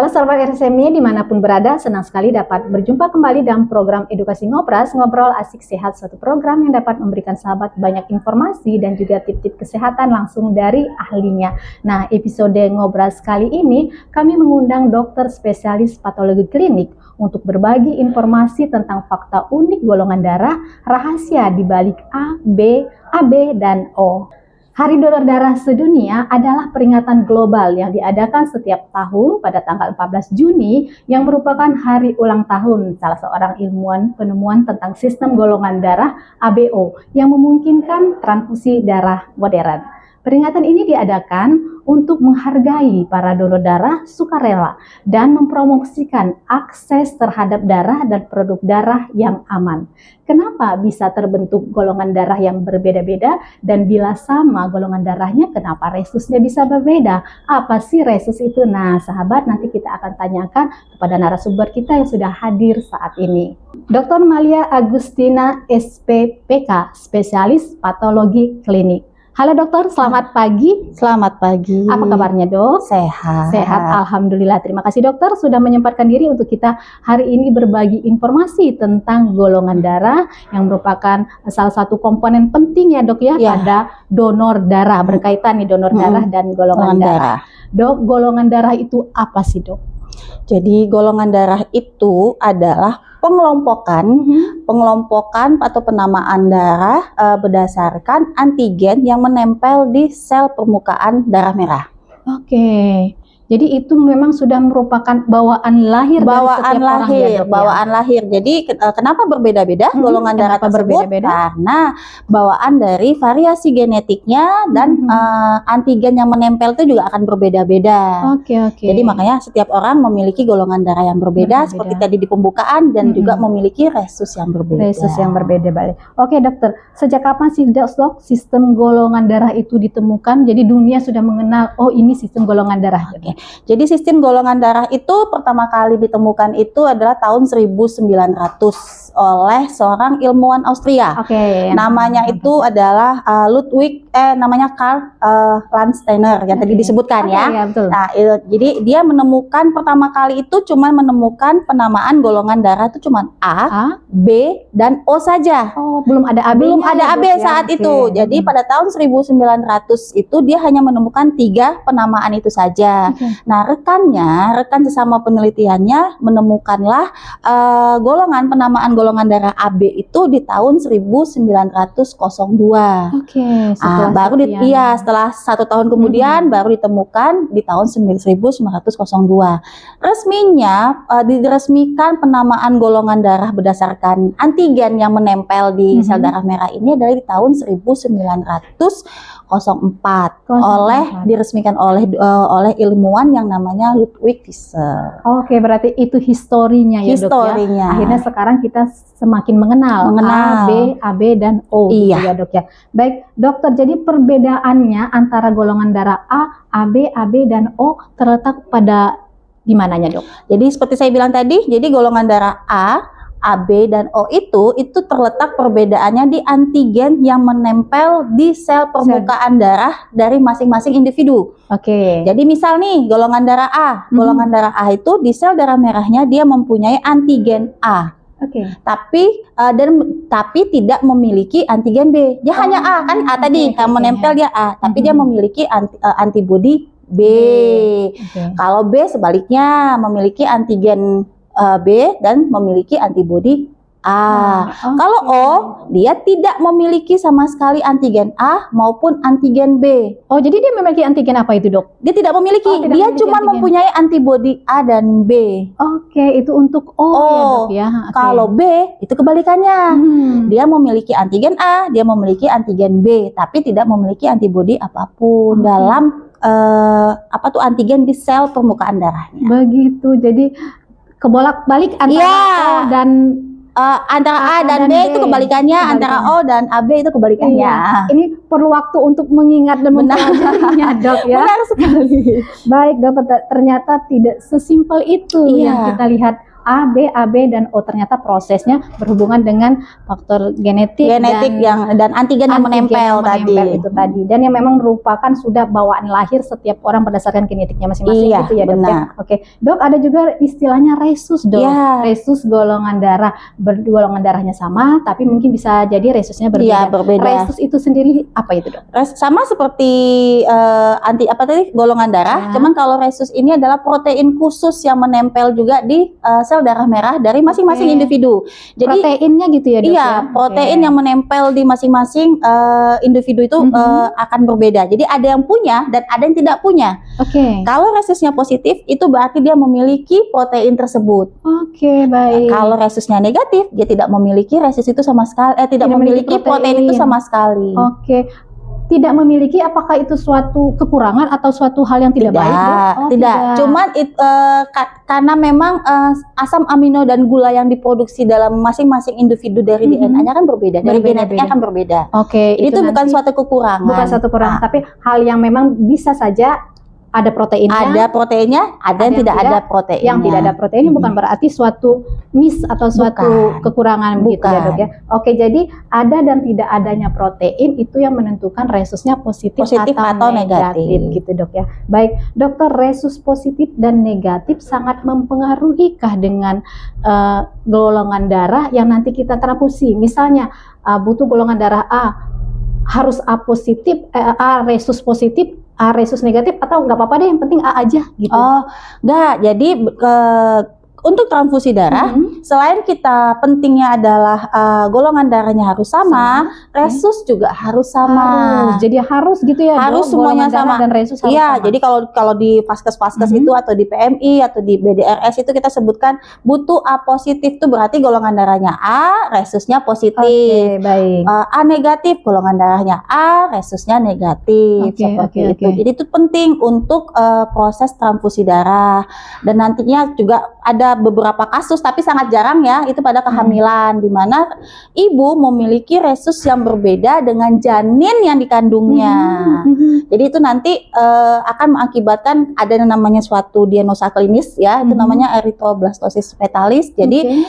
Halo sahabat RSMI dimanapun berada, senang sekali dapat berjumpa kembali dalam program Edukasi Ngobras, Ngobrol Asik Sehat, suatu program yang dapat memberikan sahabat banyak informasi dan juga tip-tip kesehatan langsung dari ahlinya. Nah, episode Ngobras kali ini kami mengundang dokter spesialis patologi klinik untuk berbagi informasi tentang fakta unik golongan darah, rahasia di balik A, B, AB, dan O. Hari Donor Darah Sedunia adalah peringatan global yang diadakan setiap tahun pada tanggal 14 Juni yang merupakan hari ulang tahun salah seorang ilmuwan penemuan tentang sistem golongan darah ABO yang memungkinkan transfusi darah modern. Peringatan ini diadakan untuk menghargai para donor darah sukarela dan mempromosikan akses terhadap darah dan produk darah yang aman. Kenapa bisa terbentuk golongan darah yang berbeda-beda, dan bila sama golongan darahnya, kenapa resusnya bisa berbeda? Apa sih resus itu? Nah, sahabat, nanti kita akan tanyakan kepada narasumber kita yang sudah hadir saat ini. Dr. Malia Agustina SPPK, spesialis patologi klinik. Halo dokter, selamat pagi. Selamat pagi. Apa kabarnya dok? Sehat. Sehat, alhamdulillah. Terima kasih dokter sudah menyempatkan diri untuk kita hari ini berbagi informasi tentang golongan darah yang merupakan salah satu komponen penting ya dok ya, pada donor darah. Berkaitan nih donor darah dan golongan darah. Dok, golongan darah itu apa sih dok? Jadi golongan darah itu adalah pengelompokan atau penamaan darah berdasarkan antigen yang menempel di sel permukaan darah merah. Oke. Jadi itu memang sudah merupakan bawaan lahir dari setiap orang ya, dok, bawaan lahir. Jadi kenapa berbeda-beda golongan darah tersebut? Karena bawaan dari variasi genetiknya dan antigen yang menempel itu juga akan berbeda-beda. Oke. Jadi makanya setiap orang memiliki golongan darah yang berbeda. Seperti tadi di pembukaan, dan juga memiliki resus yang berbeda. Resus yang berbeda balik. Oke dokter, sejak kapan sih dok sistem golongan darah itu ditemukan? Jadi dunia sudah mengenal, oh ini sistem golongan darah. Jadi sistem golongan darah itu pertama kali ditemukan itu adalah tahun 1900 oleh seorang ilmuwan Austria. Namanya itu adalah namanya Karl Landsteiner yang tadi disebutkan ya. Betul. Nah, jadi dia menemukan pertama kali itu cuman menemukan penamaan golongan darah itu cuman A, B, dan O saja. Oh, belum ada AB. Belum ada AB saat itu. Jadi pada tahun 1900 itu dia hanya menemukan 3 penamaan itu saja. Nah, rekan sesama penelitiannya menemukanlah penamaan golongan darah AB itu di tahun 1902. Baru setelah 1 tahun kemudian baru ditemukan di tahun 1902. Resminya diresmikan penamaan golongan darah berdasarkan antigen yang menempel di sel darah merah ini adalah di tahun 1904 diresmikan oleh ilmuwan yang namanya Ludwig Visser. Oke, berarti itu historinya ya dok ya. Akhirnya sekarang kita semakin mengenal A, B, AB, dan O gitu ya dok ya. Baik dokter, jadi perbedaannya antara golongan darah A, AB, dan O terletak pada di mananya dok? Jadi seperti saya bilang tadi, jadi golongan darah A, AB, dan O itu terletak perbedaannya di antigen yang menempel di sel permukaan darah dari masing-masing individu. Jadi misal nih golongan darah A, golongan darah A itu di sel darah merahnya dia mempunyai antigen A. Tapi tidak memiliki antigen B. Dia hanya A, kan A tadi yang menempel dia A, tapi dia memiliki antibodi B. Kalau B sebaliknya memiliki antigen B dan memiliki antibodi A. Kalau O, dia tidak memiliki sama sekali antigen A maupun antigen B. Oh, jadi dia memiliki antigen apa itu dok? Dia tidak memiliki, dia cuma mempunyai antibodi A dan B. Itu untuk O ya dok ya. Kalau B itu kebalikannya. Dia memiliki antigen A, dia memiliki antigen B, tapi tidak memiliki antibodi apapun dalam antigen di sel permukaan darahnya. Begitu. Jadi kebolak-balik antara O dan antara A dan B itu kebalikannya, antara O dan AB itu kebalikannya. Ini perlu waktu untuk mengingat dan mempelajarinya dok ya. Benar sekali. Baik dokter, ternyata tidak sesimpel itu yang kita lihat A, AB, dan O. Ternyata prosesnya berhubungan dengan faktor genetik dan antigen yang menempel tadi. Itu tadi. Dan yang memang merupakan sudah bawaan lahir setiap orang berdasarkan genetiknya masing-masing. Iya, gitu ya, Dok. benar. Ya? Oke, Dok, ada juga istilahnya resus, Dok. Iya. Resus golongan darah. Golongan darahnya sama, tapi mungkin bisa jadi resusnya berbeda. Iya, berbeda. Resus itu sendiri apa itu, Dok? Sama seperti golongan darah, cuman kalau resus ini adalah protein khusus yang menempel juga di sel darah merah dari masing-masing individu. Jadi proteinnya gitu ya, Dok? Iya, protein yang menempel di masing-masing individu itu akan berbeda. Jadi ada yang punya dan ada yang tidak punya. Kalau resusnya positif, itu berarti dia memiliki protein tersebut. Baik. Kalau resusnya negatif, dia tidak memiliki resus itu sama sekali, tidak memiliki protein itu sama sekali. Tidak memiliki, apakah itu suatu kekurangan atau suatu hal yang tidak baik, Dok? Tidak. Cuman karena memang asam amino dan gula yang diproduksi dalam masing-masing individu dari DNA-nya kan berbeda, dari genetiknya kan berbeda. Itu bukan suatu kekurangan. Bukan suatu kekurangan, tapi hal yang memang bisa saja ada proteinnya. Ada proteinnya, ada yang tidak ada proteinnya. Yang tidak ada proteinnya bukan berarti suatu miss atau suatu kekurangan begitu ya, Dok ya. Jadi ada dan tidak adanya protein itu yang menentukan resusnya positif atau negatif gitu, Dok ya. Baik, Dokter, resus positif dan negatif sangat mempengaruhi kah dengan golongan darah yang nanti kita transfusi? Misalnya butuh golongan darah A, harus A positif, A resus positif, A resus negatif, atau nggak apa-apa deh, yang penting A aja gitu? Enggak. Jadi untuk transfusi darah, selain kita pentingnya adalah golongan darahnya harus sama, resus juga harus sama. Jadi harus gitu ya, harus semuanya sama. Dan resus harus sama. Jadi kalau di vaskes-vaskes itu atau di PMI atau di BDRS itu kita sebutkan butuh A positif, itu berarti golongan darahnya A, resusnya positif. Baik. A negatif, golongan darahnya A, resusnya negatif. Seperti itu. Jadi itu penting untuk proses transfusi darah. Dan nantinya juga ada beberapa kasus, tapi sangat jarang ya, itu pada kehamilan, di mana ibu memiliki resus yang berbeda dengan janin yang dikandungnya. Jadi itu nanti akan mengakibatkan ada yang namanya suatu diagnosa klinis ya, itu namanya erythroblastosis fetalis. Jadi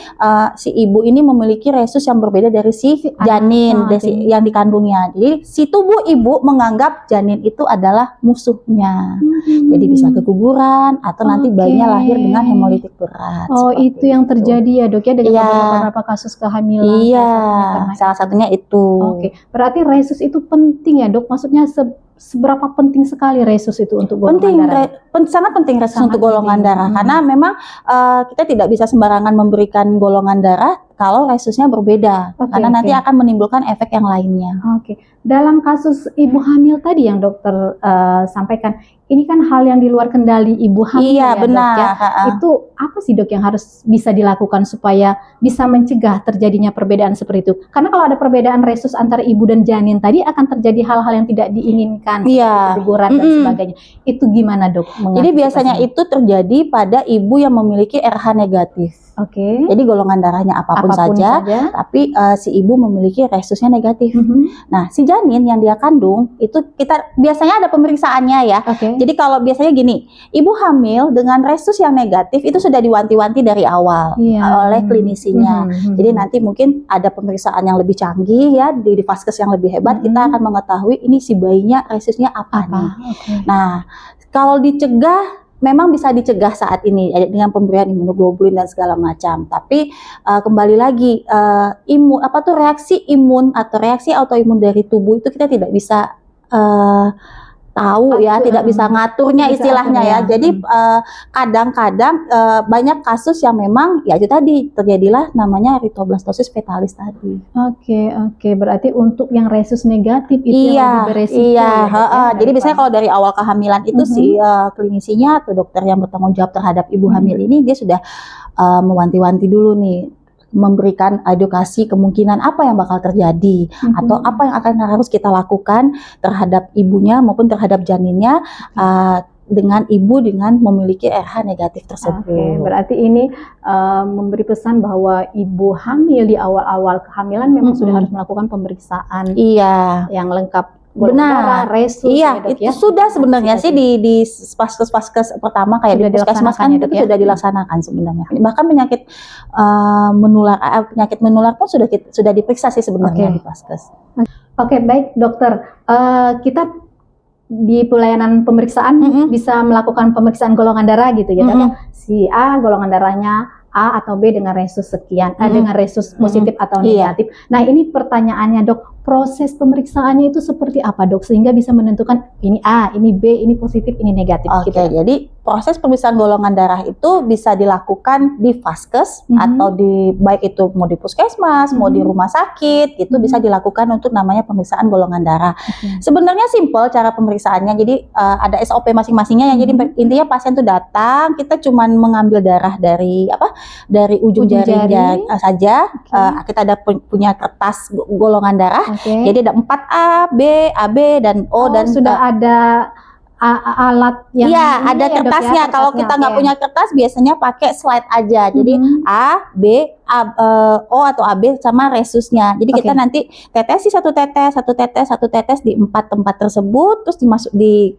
si ibu ini memiliki resus yang berbeda dari si janin yang dikandungnya. Jadi si tubuh ibu menganggap janin itu adalah musuhnya. Jadi bisa keguguran atau nanti bayinya lahir dengan hemolitik berat. Itu yang terjadi ya, Dok ya, dengan beberapa kasus kehamilan. Salah satunya itu. Berarti resus itu penting ya, Dok? Maksudnya seberapa penting sekali resus itu untuk golongan darah? Sangat penting resus untuk golongan darah, karena memang kita tidak bisa sembarangan memberikan golongan darah kalau resusnya berbeda, karena nanti akan menimbulkan efek yang lainnya. Dalam kasus ibu hamil tadi yang dokter sampaikan, ini kan hal yang di luar kendali ibu hamil ya, benar. Dok ya. Itu apa sih, Dok, yang harus bisa dilakukan supaya bisa mencegah terjadinya perbedaan seperti itu? Karena kalau ada perbedaan resus antara ibu dan janin tadi akan terjadi hal-hal yang tidak diinginkan, keguguran dan sebagainya. Itu gimana, Dok? Jadi biasanya itu terjadi pada ibu yang memiliki RH negatif. Jadi golongan darahnya apapun saja, tapi si ibu memiliki resusnya negatif. Nah, si janin yang dia kandung itu kita biasanya ada pemeriksaannya ya. Jadi kalau biasanya gini, ibu hamil dengan resus yang negatif itu sudah diwanti-wanti dari awal oleh klinisinya. Jadi nanti mungkin ada pemeriksaan yang lebih canggih ya, di vaskes yang lebih hebat, kita akan mengetahui ini si bayinya resusnya apa nih. Nah, kalau dicegah, memang bisa dicegah saat ini dengan pemberian imunoglobulin dan segala macam. Tapi kembali lagi reaksi imun atau reaksi autoimun dari tubuh itu kita tidak bisa tahu ya, tidak bisa ngaturnya istilahnya ya. Jadi kadang-kadang banyak kasus yang memang ya itu tadi terjadilah namanya erythroblastosis fetalis tadi. Berarti untuk yang resus negatif itu yang lebih beresiko. Jadi biasanya kalau dari awal kehamilan itu si klinisinya atau dokter yang bertanggung jawab terhadap ibu hamil ini dia sudah mewanti-wanti dulu nih, memberikan edukasi kemungkinan apa yang bakal terjadi atau apa yang akan harus kita lakukan terhadap ibunya maupun terhadap janinnya dengan ibu dengan memiliki RH negatif tersebut. Berarti ini memberi pesan bahwa ibu hamil di awal-awal kehamilan memang sudah harus melakukan pemeriksaan yang lengkap golongan darah, resus, Iya, ya, Dok, itu ya? sudah sebenarnya sih di paskes pertama kayak Sudah di puskesmas dilaksanakan kan ya, Dok, itu ya? sudah dilaksanakan sebenarnya. Bahkan penyakit menular pun sudah diperiksa sih sebenarnya Oke. di paskes. Oke, baik dokter. Kita di pelayanan pemeriksaan bisa melakukan pemeriksaan golongan darah gitu ya, Dok, ya? Si A golongan darahnya A atau B dengan resus sekian, dengan resus positif atau negatif. Nah, ini pertanyaannya, Dok, proses pemeriksaannya itu seperti apa, Dok, sehingga bisa menentukan ini A, ini B, ini positif, ini negatif. Oke, gitu. jadi proses pemeriksaan golongan darah itu bisa dilakukan di vaskes atau baik itu mau di puskesmas, mau di rumah sakit, itu bisa dilakukan untuk namanya pemeriksaan golongan darah. Sebenarnya simpel cara pemeriksaannya, jadi ada SOP masing-masingnya ya. Jadi intinya pasien tuh datang, kita cuman mengambil darah dari ujung jari saja. Kita ada punya kertas golongan darah. Jadi ada 4A, B, AB dan O dan sudah ada alat yang ada kertasnya. Kalau kita nggak punya kertas, biasanya pakai slide aja. Jadi A, B, O atau AB sama resusnya. Jadi kita nanti tetesi satu tetes di 4 tempat tersebut, terus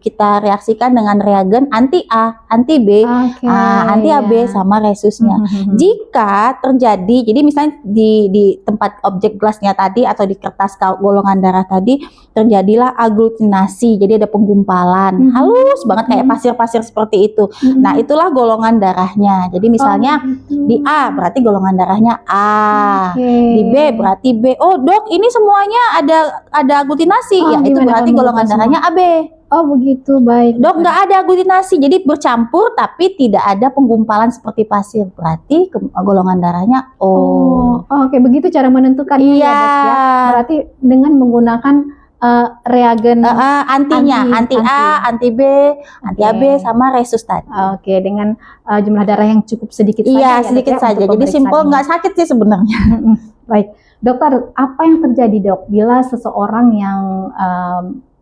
kita reaksikan dengan reagen anti A, anti B, anti AB sama resusnya. Jika terjadi, jadi misalnya di tempat objek gelasnya tadi atau di kertas golongan darah tadi terjadilah aglutinasi, jadi ada penggumpalan halus banget kayak pasir-pasir seperti itu. Nah, itulah golongan darahnya. Jadi misalnya di A berarti golongan darahnya A, di B berarti B. Oh, Dok, ini semuanya ada aglutinasi. Ya, itu berarti golongan darahnya AB. Oh, begitu, baik. Dok, nggak ada aglutinasi, jadi bercampur tapi tidak ada penggumpalan seperti pasir. Berarti golongan darahnya O. Oke, begitu cara menentukannya ya, Dok, ya. Berarti dengan menggunakan reagen anti A, anti B, anti AB sama resus tadi. Oke, dengan jumlah darah yang cukup sedikit saja. Iya, sedikit saja. Jadi simpel, nggak sakit sih sebenarnya. Baik, dokter, apa yang terjadi, Dok, bila seseorang yang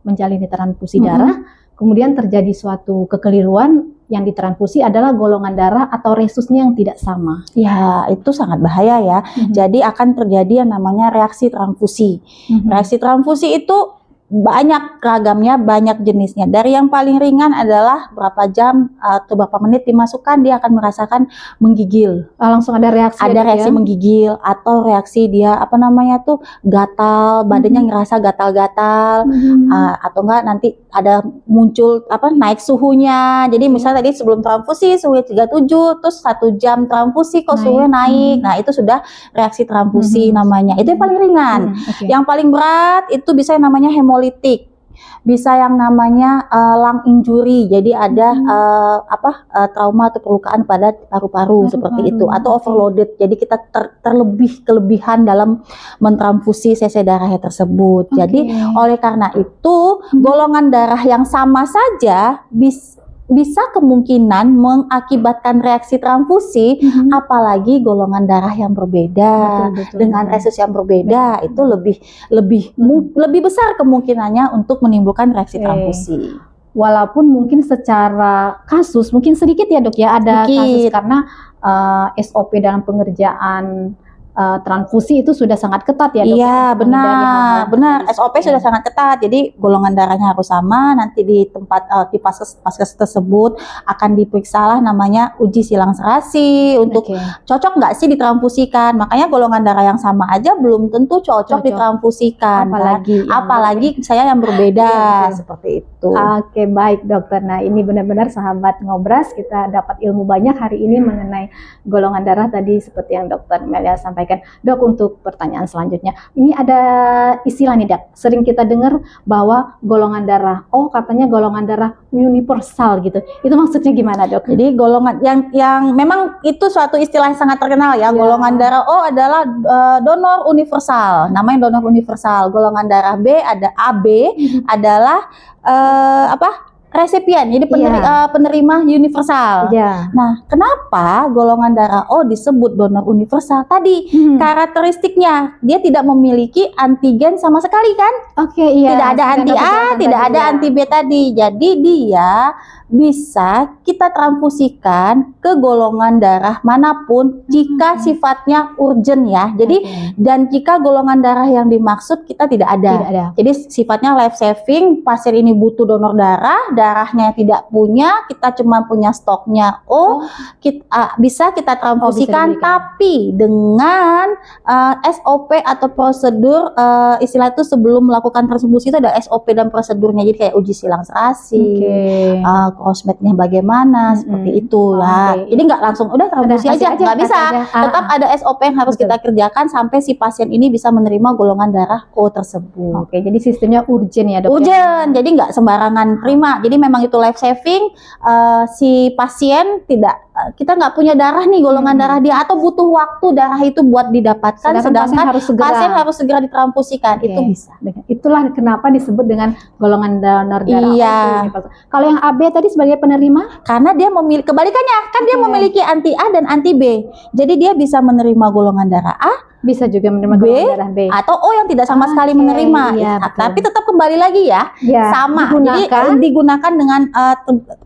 menjalani transfusi darah, kemudian terjadi suatu kekeliruan yang ditransfusi adalah golongan darah atau resusnya yang tidak sama? Ya, itu sangat bahaya ya. Jadi akan terjadi yang namanya reaksi transfusi. Reaksi transfusi itu banyak ragamnya, banyak jenisnya. Dari yang paling ringan adalah berapa jam atau berapa menit dimasukkan, dia akan merasakan menggigil. Langsung ada reaksi. Ada reaksi menggigil atau reaksi dia gatal, badannya ngerasa gatal-gatal, atau enggak nanti ada muncul naik suhunya. Jadi misalnya tadi sebelum transfusi suhunya 37, terus 1 jam transfusi kok suhunya naik. Nah, itu sudah reaksi transfusi namanya. Itu yang paling ringan. Yang paling berat itu bisa yang namanya hemolitik. Bisa yang namanya lung injury, jadi ada trauma atau perlukaan pada paru-paru seperti itu, atau overloaded, jadi kita kelebihan dalam mentransfusi sese darahnya tersebut. Jadi oleh karena itu golongan darah yang sama saja bisa kemungkinan mengakibatkan reaksi transfusi, apalagi golongan darah yang berbeda dengan resus yang berbeda, itu lebih besar kemungkinannya untuk menimbulkan reaksi transfusi. Walaupun mungkin secara kasus mungkin sedikit ya, Dok, ya, ada kasus karena SOP dalam pengerjaan transfusi itu sudah sangat ketat ya, Dok? Iya, benar. SOP sudah sangat ketat. Jadi golongan darahnya harus sama. Nanti di tempat di paskes tersebut akan diperiksalah namanya uji silang serasi untuk cocok nggak sih ditransfusikan. Makanya golongan darah yang sama aja belum tentu cocok ditransfusikan. Apalagi saya yang berbeda seperti itu. Oke, baik, Dokter. Nah, ini benar-benar sahabat Ngobras, kita dapat ilmu banyak hari ini mengenai golongan darah tadi seperti yang Dokter Melia sampaikan. Dok, untuk pertanyaan selanjutnya, ini ada istilah nih, Dok, sering kita dengar bahwa golongan darah O katanya golongan darah universal gitu. Itu maksudnya gimana, Dok? Jadi golongan yang memang itu suatu istilah yang sangat terkenal ya. Golongan darah O adalah donor universal, namanya donor universal. Golongan darah B ada AB adalah resipien, jadi penerima universal. Iya. Nah, kenapa golongan darah O disebut donor universal? Tadi karakteristiknya dia tidak memiliki antigen sama sekali kan? Oke, iya. Tidak ada anti A, tidak ada anti B tadi. Jadi dia bisa kita transfusikan ke golongan darah manapun jika sifatnya urgent ya. Jadi dan jika golongan darah yang dimaksud kita tidak ada. Tidak ada. Jadi sifatnya life saving, pasien ini butuh donor darah, darahnya tidak punya, kita cuma punya stoknya bisa kita transfusikan, tapi dengan SOP atau prosedur, istilah itu sebelum melakukan transfusi itu ada SOP dan prosedurnya. Jadi kayak uji silang serasi, crossmatch-nya bagaimana, seperti itu ya. Jadi nggak langsung udah transfusi aja, nggak bisa. Tetap ada SOP yang harus kita kerjakan sampai si pasien ini bisa menerima golongan darah O tersebut. Oke, jadi sistemnya urgent ya, Dok? Urgent, jadi nggak sembarangan terima. Jadi memang itu life saving, si pasien kita nggak punya darah nih, golongan darah dia, atau butuh waktu darah itu buat didapatkan, sedangkan pasien harus segera ditransfusikan. Itu bisa. Itulah kenapa disebut dengan golongan donor darah. Iya. Kalau yang AB tadi sebagai penerima? Karena dia memiliki, kebalikannya, kan dia memiliki anti A dan anti B. Jadi dia bisa menerima golongan darah A, bisa juga menerima golongan darah B, atau O yang tidak sama sekali menerima. Iya, tapi tetap kembali lagi ya, sama. Jadi digunakan dengan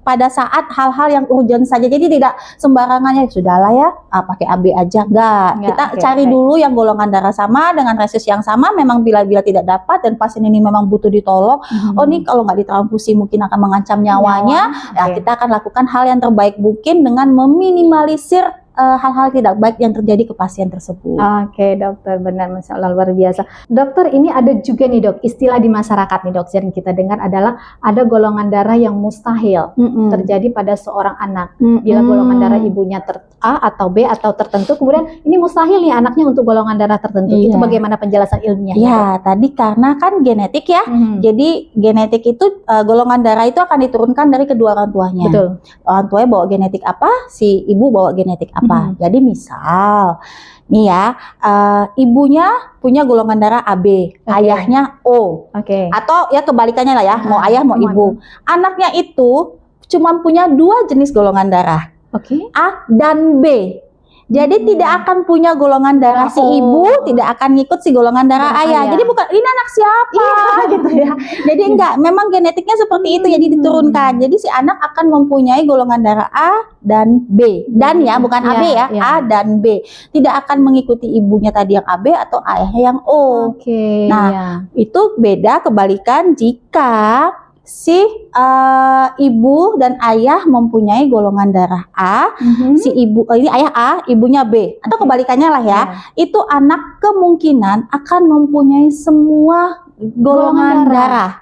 pada saat hal-hal yang urgent saja. Jadi tidak sembarangannya sudahlah ya, pakai AB aja. Enggak. Kita cari dulu yang golongan darah sama dengan resus yang sama. Memang bila tidak dapat dan pasien ini memang butuh ditolong. Oh, ini kalau nggak ditransfusi mungkin akan mengancam nyawanya. Kita akan lakukan hal yang terbaik mungkin dengan meminimalisir hal-hal tidak baik yang terjadi ke pasien tersebut. Oke, dokter, benar, Masya Allah, luar biasa. Dokter, ini ada juga nih, Dok, istilah di masyarakat nih, Dok, yang kita dengar adalah ada golongan darah yang mustahil terjadi pada seorang anak. Bila golongan darah ibunya A atau B atau tertentu, kemudian ini mustahil nih anaknya untuk golongan darah tertentu. Itu bagaimana penjelasan ilmiahnya? Ya, tadi karena kan genetik ya. Jadi genetik itu golongan darah itu akan diturunkan dari kedua orang tuanya. Betul. Orang tuanya bawa genetik apa, si ibu bawa genetik apa. Jadi misal nih ya, ibunya punya golongan darah AB, ayahnya O. Atau ya kebalikannya lah ya, mau ayah mau ibu. Anaknya itu cuma punya 2 jenis golongan darah, A dan B. Jadi tidak akan punya golongan darah si ibu, tidak akan ngikut si golongan darah ayah. Jadi bukan ini anak siapa gitu ya. Jadi enggak, memang genetiknya seperti itu, jadi diturunkan. Jadi si anak akan mempunyai golongan darah A dan B. Dan ya, bukan AB ya, A dan B. Tidak akan mengikuti ibunya tadi yang AB atau ayahnya yang O. Nah, itu beda kebalikan jika si ibu dan ayah mempunyai golongan darah A, si ibu ini ayah A, ibunya B, atau kebalikannya lah ya. Itu anak kemungkinan akan mempunyai semua golongan darah.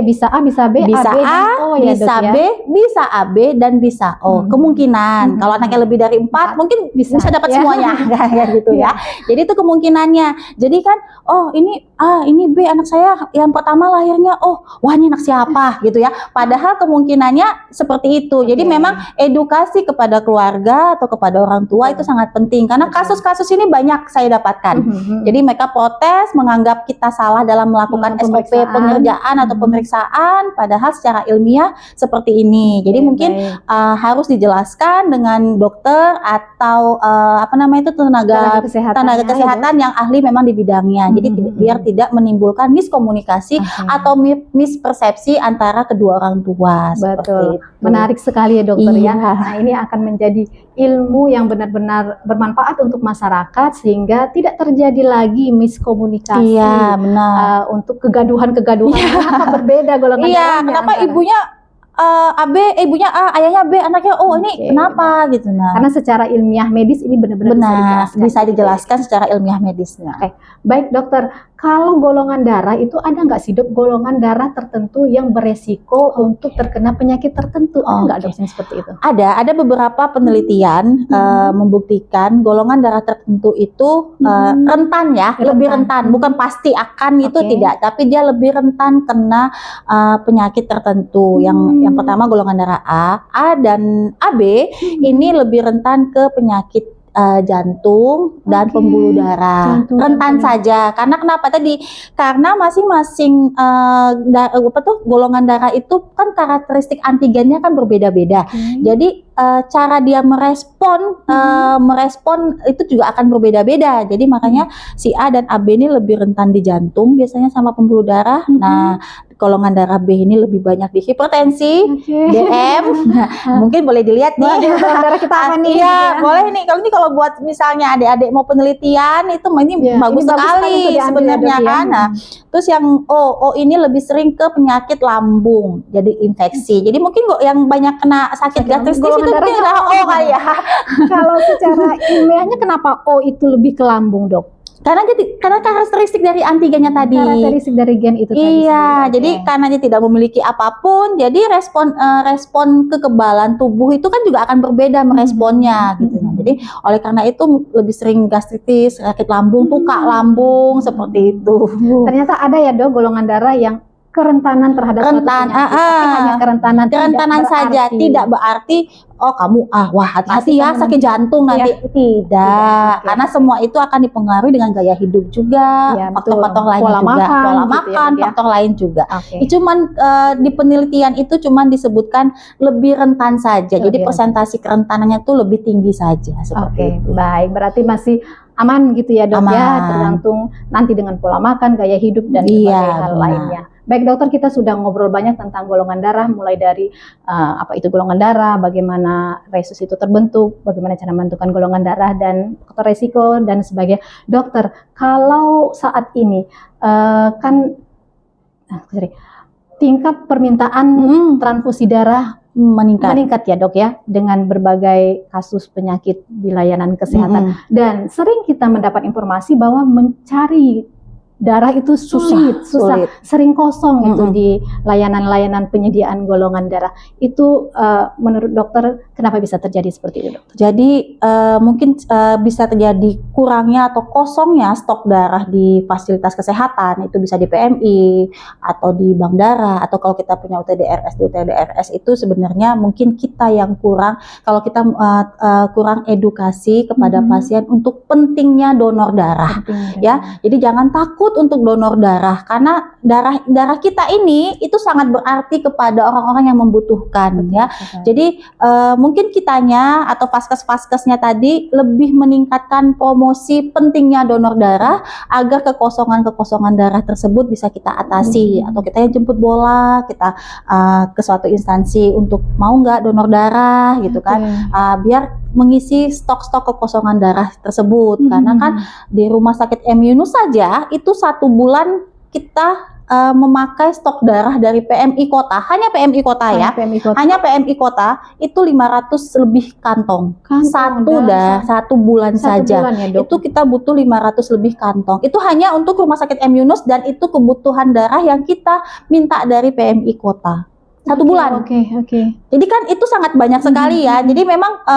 Bisa A, bisa B, bisa AB, A, dan O ya, bisa Dok, B, bisa AB dan bisa O. Kemungkinan kalau anaknya lebih dari 4 mungkin bisa dapat semuanya kayak gitu ya. Jadi itu kemungkinannya. Jadi kan, oh ini A, ini B, anak saya yang pertama lahirnya wah ini anak siapa gitu ya. Padahal kemungkinannya seperti itu. Jadi memang edukasi kepada keluarga atau kepada orang tua itu sangat penting karena kasus-kasus ini banyak saya dapatkan. Jadi mereka protes, menganggap kita salah dalam melakukan SOP pengerjaan atau pemeriksaan, padahal secara ilmiah seperti ini. Jadi mungkin harus dijelaskan dengan dokter atau tenaga kesehatan yang ahli memang di bidangnya. Jadi biar tidak menimbulkan miskomunikasi atau mispersepsi antara kedua orang tua. Betul. Menarik sekali ya, dokter ya. Nah, ini akan menjadi ilmu yang benar-benar bermanfaat untuk masyarakat sehingga tidak terjadi lagi miskomunikasi. Benar. Untuk kegaduhan-kegaduhan berbeda golongan darahnya. Kenapa ibunya AB, ibunya A, ayahnya B, anaknya O, ini kenapa gitu. Karena secara ilmiah medis ini benar-benar bisa dijelaskan secara ilmiah medisnya. Baik, dokter, kalau golongan darah itu ada nggak sih, Dok, golongan darah tertentu yang beresiko untuk terkena penyakit tertentu? Ada nggak, Dok, seperti itu? Ada beberapa penelitian membuktikan golongan darah tertentu itu rentan ya, lebih rentan, bukan pasti akan itu tidak, tapi dia lebih rentan kena penyakit tertentu. Yang pertama golongan darah A dan AB ini lebih rentan ke penyakit jantung dan Oke. pembuluh darah. Jantung dan Rentan pembuluh. saja. Karena kenapa tadi? Karena masing-masing golongan darah itu kan karakteristik antigennya kan berbeda-beda. Jadi cara dia merespon itu juga akan berbeda-beda. Jadi makanya si A dan AB ini lebih rentan di jantung biasanya sama pembuluh darah. Nah, golongan darah B ini lebih banyak di hipertensi, DM. Nah, mungkin boleh dilihat nih. Golongan darah kita apa nih? Iya, Gitu ya. boleh nih. Kalau ini kalau buat misalnya adik-adik mau penelitian itu ini bagus sekali untuk diambil sebenarnya ya, Dok, ya. kan. Nah, terus yang O ini lebih sering ke penyakit lambung, jadi infeksi. Jadi mungkin kok yang banyak kena sakit gastroenteritis itu golongan mungkin darah adalah O kali ya. Kalau secara ilmiahnya kenapa O itu lebih ke lambung, Dok? Karena karakteristik dari antigennya tadi. Karakteristik dari gen itu tadi. Iya, sendiri. jadi Oke. karena dia tidak memiliki apapun, jadi respon kekebalan tubuh itu kan juga akan berbeda meresponnya gitu. Nah, jadi oleh karena itu lebih sering gastritis, sakit lambung, tukak lambung seperti itu. Ternyata ada ya, Dok, golongan darah yang kerentanan terhadap suatu penyakit, tapi hanya kerentanan tidak saja, berarti. tidak berarti oh kamu wah hati-hati ya kamu sakit jantung nanti. Tidak, Oke. karena semua itu akan dipengaruhi dengan gaya hidup juga, Ya, faktor-faktor betul. lain Pola juga, makan pola gitu ya, makan, Dok, ya. faktor lain juga. Oke. Cuman di penelitian itu cuman disebutkan lebih rentan saja. Jadi Lebih persentase kerentanannya itu lebih tinggi saja seperti itu. Baik. Berarti masih aman gitu ya, Dok, ya, Aman. tergantung nanti dengan pola makan, gaya hidup dan berbagai hal benar. lainnya. Baik, dokter, kita sudah ngobrol banyak tentang golongan darah, mulai dari apa itu golongan darah, bagaimana resus itu terbentuk, bagaimana cara menentukan golongan darah dan faktor resiko dan sebagainya. Dokter, kalau saat ini tingkat permintaan transfusi darah meningkat ya, Dok, ya, dengan berbagai kasus penyakit di layanan kesehatan. Dan sering kita mendapat informasi bahwa mencari darah itu sulit, sering kosong itu di layanan-layanan penyediaan golongan darah. Itu menurut dokter kenapa bisa terjadi seperti itu, Dokter? Jadi mungkin bisa terjadi kurangnya atau kosongnya stok darah di fasilitas kesehatan, itu bisa di PMI atau di bank darah, atau kalau kita punya UTDRS di UTDRS itu sebenarnya mungkin kita yang kurang, kalau kita kurang edukasi kepada pasien untuk pentingnya donor darah. Ya, jadi jangan takut untuk donor darah, karena darah kita ini itu sangat berarti kepada orang-orang yang membutuhkan. Ya, jadi mungkin kitanya atau vaskes-vaskesnya tadi lebih meningkatkan promosi pentingnya donor darah agar kekosongan darah tersebut bisa kita atasi, atau kita yang jemput bola, kita ke suatu instansi untuk mau nggak donor darah gitu kan, biar mengisi stok-stok kekosongan darah tersebut. Karena kan di rumah sakit M Yunus saja itu 1 bulan kita memakai stok darah dari PMI kota, hanya PMI kota ya, hanya PMI kota itu 500 lebih kantong. Satu bulan saja. Ya, itu kita butuh 500 lebih kantong. Itu hanya untuk rumah sakit M Yunus, dan itu kebutuhan darah yang kita minta dari PMI kota. 1 bulan. Jadi kan itu sangat banyak sekali ya. Jadi memang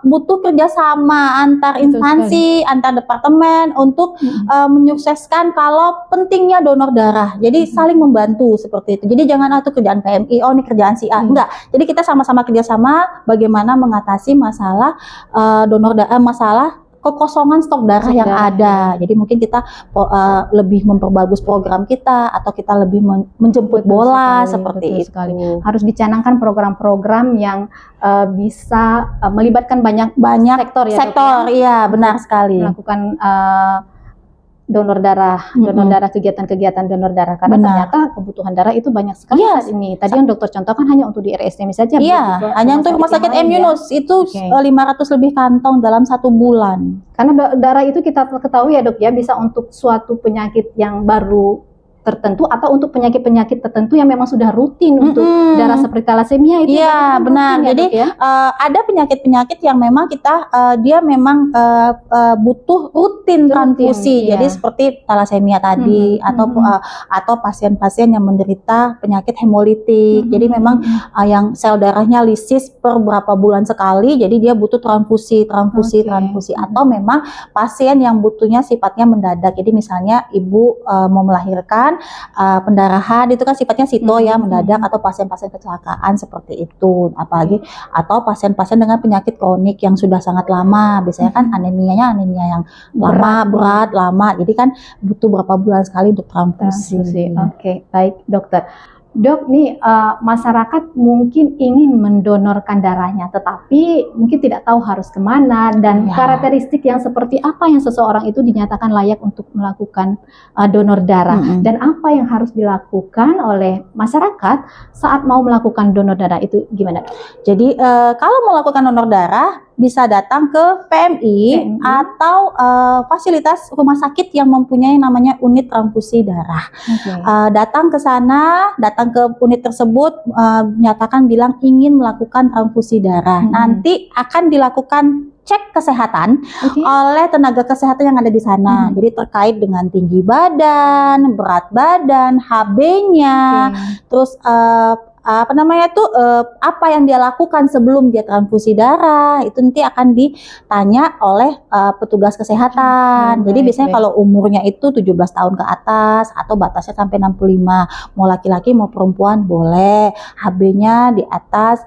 butuh kerjasama antar instansi, antar departemen untuk menyukseskan kalau pentingnya donor darah. Jadi saling membantu seperti itu. Jadi jangan itu kerjaan PMI, oh ini kerjaan si A. Enggak. Jadi kita sama-sama kerjasama bagaimana mengatasi masalah donor darah, masalah kekosongan stok darah yang ada. Jadi mungkin kita lebih memperbagus program kita, atau kita lebih menjemput bola seperti itu. Harus dicanangkan program-program yang bisa melibatkan banyak sektor ya, sektor, iya benar sekali. Melakukan donor darah, kegiatan-kegiatan donor darah, karena ternyata kebutuhan darah itu banyak sekali saat ini. Tadi yang dokter contohkan hanya untuk di RSCM saja. Iya, hanya untuk rumah sakit M Yunus itu 500 lebih kantong dalam 1 bulan. Karena darah itu kita ketahui ya, Dok, ya, bisa untuk suatu penyakit yang baru tertentu, atau untuk penyakit-penyakit tertentu yang memang sudah rutin untuk darah seperti talasemia itu. Iya, benar. Ya, jadi ya? ada penyakit-penyakit yang memang kita dia memang butuh rutin transfusi. Jadi seperti talasemia tadi, atau pasien-pasien yang menderita penyakit hemolitik. Jadi memang yang sel darahnya lisis per berapa bulan sekali, jadi dia butuh transfusi. Atau memang pasien yang butuhnya sifatnya mendadak. Jadi misalnya ibu mau melahirkan, misalkan pendarahan itu kan sifatnya sito ya, mendadak, atau pasien-pasien kecelakaan seperti itu, apalagi atau pasien-pasien dengan penyakit kronik yang sudah sangat lama, biasanya kan anemianya anemia yang lama, berat, lama, jadi kan butuh berapa bulan sekali untuk transfusi. Oke, baik dokter. Dok, nih masyarakat mungkin ingin mendonorkan darahnya, tetapi mungkin tidak tahu harus kemana dan karakteristik yang seperti apa yang seseorang itu dinyatakan layak untuk melakukan donor darah, dan apa yang harus dilakukan oleh masyarakat saat mau melakukan donor darah itu gimana, Dok? Jadi kalau melakukan donor darah bisa datang ke PMI atau fasilitas rumah sakit yang mempunyai namanya unit transfusi darah. Datang ke sana, datang ke unit tersebut, menyatakan bilang ingin melakukan transfusi darah. Nanti akan dilakukan cek kesehatan oleh tenaga kesehatan yang ada di sana. Jadi terkait dengan tinggi badan, berat badan, HB-nya, terus apa yang dia lakukan sebelum dia transfusi darah, itu nanti akan ditanya oleh petugas kesehatan. Jadi biasanya kalau umurnya itu 17 tahun ke atas atau batasnya sampai 65, mau laki-laki mau perempuan boleh. HB-nya di atas,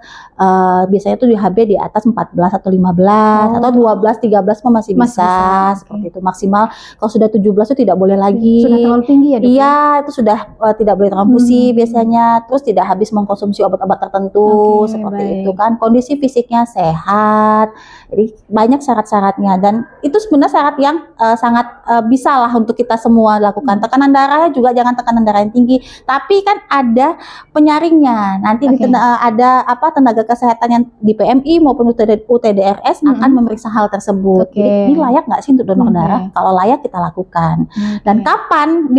biasanya itu di HB di atas 14 atau 15 atau 12, 13 pun masih bisa. Seperti itu. Maksimal kalau sudah 17 itu tidak boleh lagi. Sudah terlalu tinggi ya, Dok? Iya, itu sudah tidak boleh transfusi biasanya. Terus tidak habis mengkonsumsi obat-obat tertentu seperti itu kan. Kondisi fisiknya sehat. Jadi banyak syarat-syaratnya, dan itu sebenarnya syarat yang sangat bisa lah untuk kita semua lakukan. Tekanan darahnya juga jangan tekanan darah yang tinggi, tapi kan ada penyaringnya. Nanti ada tenaga kesehatan yang di PMI maupun UTDRS akan memeriksa hal tersebut. Jadi ini layak nggak sih untuk donor darah? Kalau layak kita lakukan. Dan kapan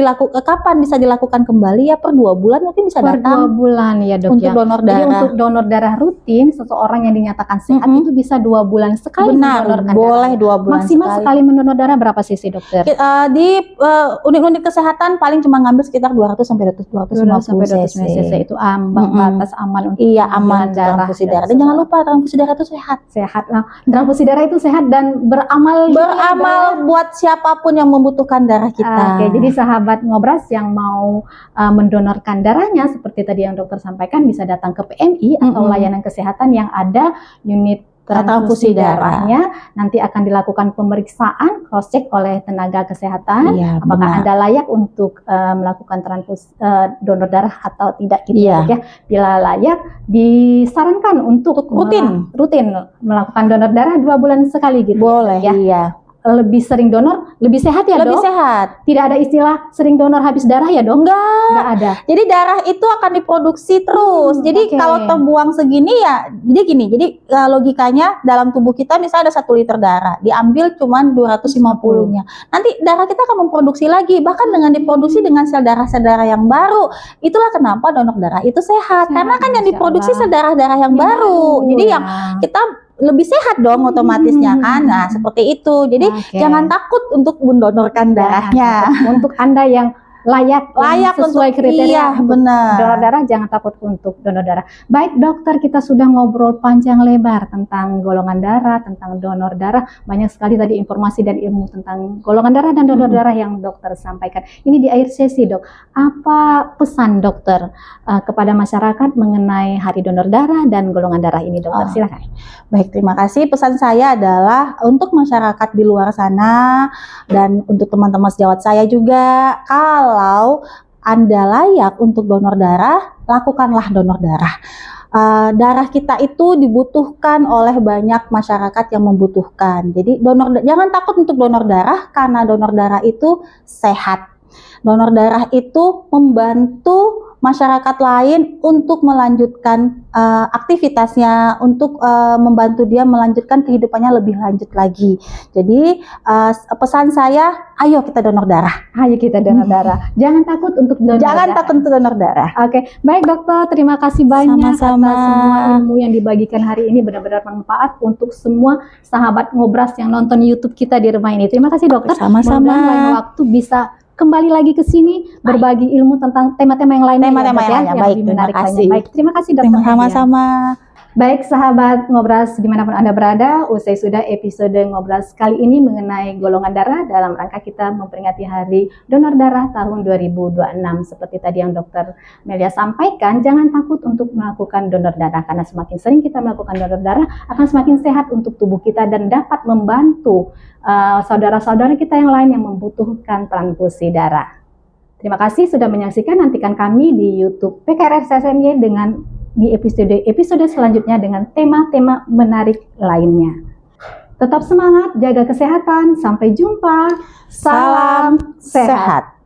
bisa dilakukan kembali? Ya per 2 bulan mungkin bisa datang. 2 bulan ya, Dok, untuk donor darah. Jadi untuk donor darah rutin, seseorang yang dinyatakan sehat itu bisa 2 bulan sekali mendonorkan boleh darah. 2 bulan Maksimal sekali mendonor darah berapa cc, Dokter? Di unit-unit kesehatan paling cuma ngambil sekitar 200 sampai 250 cc. Itu batas aman untuk aman transfusi darah. Dan jangan lupa transfusi darah itu sehat. Nah, transfusi darah itu sehat dan beramal buat siapapun yang membutuhkan darah kita. Oke, jadi sahabat Ngobras yang mau mendonorkan darahnya seperti tadi yang dokter sampaikan bisa datang ke PMI atau layanan kesehatan yang ada unit transfusi darahnya. Nanti akan dilakukan pemeriksaan cross check oleh tenaga kesehatan, apakah Anda layak untuk melakukan transfusi donor darah atau tidak gitu ya. Bila layak, disarankan untuk rutin melakukan donor darah 2 bulan sekali gitu. Boleh ya. Lebih sering donor, lebih sehat ya, Dok? Lebih sehat. Tidak ada istilah sering donor habis darah ya, Dok? Enggak ada. Jadi darah itu akan diproduksi terus. Jadi kalau terbuang segini ya, jadi logikanya dalam tubuh kita misalnya ada 1 liter darah, diambil cuman 250-nya. Nanti darah kita akan memproduksi lagi, bahkan dengan diproduksi dengan sel darah-sel darah yang baru. Itulah kenapa donor darah itu sehat. Karena kan yang diproduksi sel darah-darah yang baru. Jadi yang kita lebih sehat dong otomatisnya kan. Nah, seperti itu. Jadi jangan takut untuk mendonorkan darahnya. Untuk Anda yang layak sesuai kriteria benar donor darah, jangan takut untuk donor darah. Baik, dokter, kita sudah ngobrol panjang lebar tentang golongan darah, tentang donor darah. Banyak sekali tadi informasi dan ilmu tentang golongan darah dan donor darah yang dokter sampaikan. Ini di akhir sesi, Dok. Apa pesan dokter kepada masyarakat mengenai Hari Donor Darah dan golongan darah ini, dokter? Silakan. Baik, terima kasih. Pesan saya adalah untuk masyarakat di luar sana dan untuk teman-teman sejawat saya juga, kalau Anda layak untuk donor darah, lakukanlah donor darah. Darah kita itu dibutuhkan oleh banyak masyarakat yang membutuhkan. Jadi jangan takut untuk donor darah, karena donor darah itu sehat. Donor darah itu membantu masyarakat lain untuk melanjutkan aktivitasnya, untuk membantu dia melanjutkan kehidupannya lebih lanjut lagi. Jadi pesan saya, ayo kita donor darah. Ayo kita donor darah. Jangan takut untuk donor darah. Jangan takut untuk donor darah. Oke, baik dokter, terima kasih banyak Sama-sama. atas semua ilmu yang dibagikan hari ini, benar-benar bermanfaat untuk semua sahabat Ngobras yang nonton YouTube kita di rumah ini. Terima kasih dokter. Sama-sama. Mudah-mudahan lain waktu bisa kembali lagi ke sini berbagi ilmu tentang tema-tema yang lainnya. Tema-tema yang lainnya. Baik, lebih menarik terima kasih. lainnya. Baik, terima kasih dokter. Sama-sama. Baik sahabat Ngobras dimanapun Anda berada, usai sudah episode Ngobras kali ini mengenai golongan darah dalam rangka kita memperingati Hari Donor Darah tahun 2026. Seperti tadi yang Dr. Melia sampaikan, jangan takut untuk melakukan donor darah karena semakin sering kita melakukan donor darah akan semakin sehat untuk tubuh kita dan dapat membantu saudara-saudara kita yang lain yang membutuhkan transfusi darah. Terima kasih sudah menyaksikan, nantikan kami di YouTube PKRS SMY dengan di episode selanjutnya dengan tema-tema menarik lainnya. Tetap semangat, jaga kesehatan, sampai jumpa. Salam sehat.